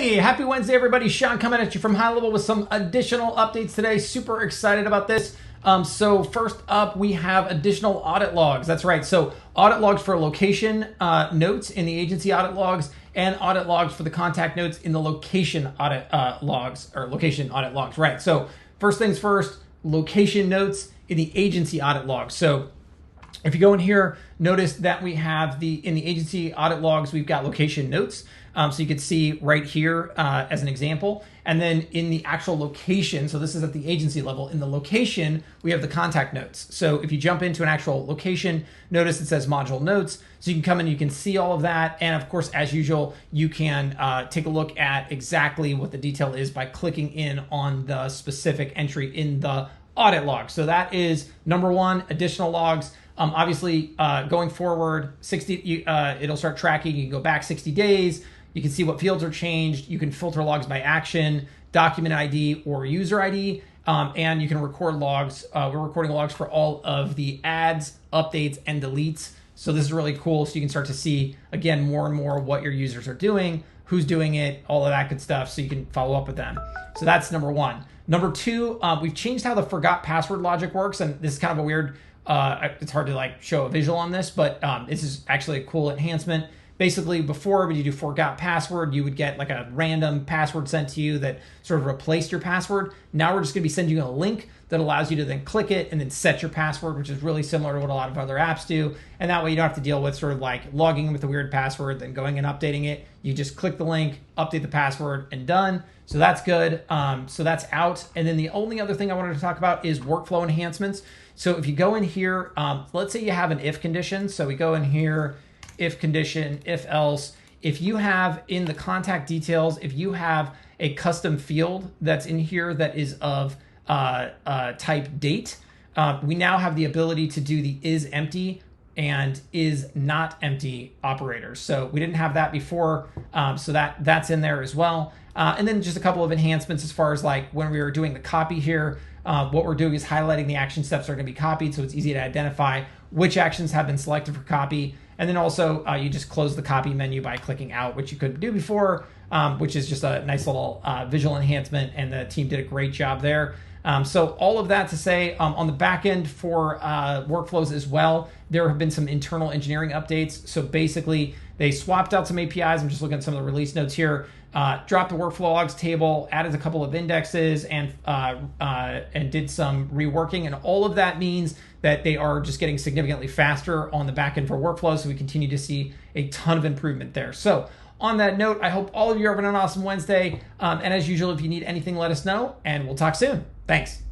Hey, happy Wednesday, everybody. Sean coming at you from High Level with some additional updates today. Super excited about this. So first up, we have additional audit logs. That's right. So audit logs for location notes in the agency audit logs and audit logs for the contact notes in the location audit logs or location audit logs. Right. So first things first, location notes in the agency audit logs. So if you go in here, notice that we have in the agency audit logs, we've got location notes. So you can see right here as an example. And then in the actual location, so this is at the agency level, in the location, we have the contact notes. So if you jump into an actual location, notice it says module notes. So you can come in, you can see all of that. And of course, as usual, you can take a look at exactly what the detail is by clicking in on the specific entry in the audit log. So that is number one, additional logs. Obviously, going forward, it'll start tracking. You can go back 60 days. You can see what fields are changed. You can filter logs by action, document ID, or user ID. And you can record logs. We're recording logs for all of the adds, updates, and deletes. So this is really cool. So you can start to see, again, more and more what your users are doing, who's doing it, all of that good stuff. So you can follow up with them. So that's number one. Number two, we've changed how the forgot password logic works. And this is kind of a weird, it's hard to like show a visual on this, but this is actually a cool enhancement. Basically, before when you do forgot password, you would get like a random password sent to you that sort of replaced your password. Now we're just going to be sending you a link that allows you to then click it and then set your password, which is really similar to what a lot of other apps do. And that way you don't have to deal with sort of like logging in with a weird password, then going and updating it. You just click the link, update the password, and done. So that's good. So that's out. And then the only other thing I wanted to talk about is workflow enhancements. So if you go in here, let's say you have an if condition. So we go in here, if condition, if else. If you have in the contact details, if you have a custom field that's in here that is of type date, we now have the ability to do the is empty and is not empty operators. So we didn't have that before, so that's in there as well. And then just a couple of enhancements as far as like when we were doing the copy here, what we're doing is highlighting the action steps that are going to be copied, so it's easy to identify which actions have been selected for copy. And then also you just close the copy menu by clicking out, which you couldn't do before, which is just a nice little visual enhancement, and the team did a great job there. So all of that to say, on the back end for workflows as well, there have been some internal engineering updates. So basically, they swapped out some APIs. I'm just looking at some of the release notes here. Dropped the workflow logs table, added a couple of indexes, and did some reworking. And all of that means that they are just getting significantly faster on the back end for workflows. So we continue to see a ton of improvement there. So on that note, I hope all of you are having an awesome Wednesday. And as usual, if you need anything, let us know, and we'll talk soon. Thanks.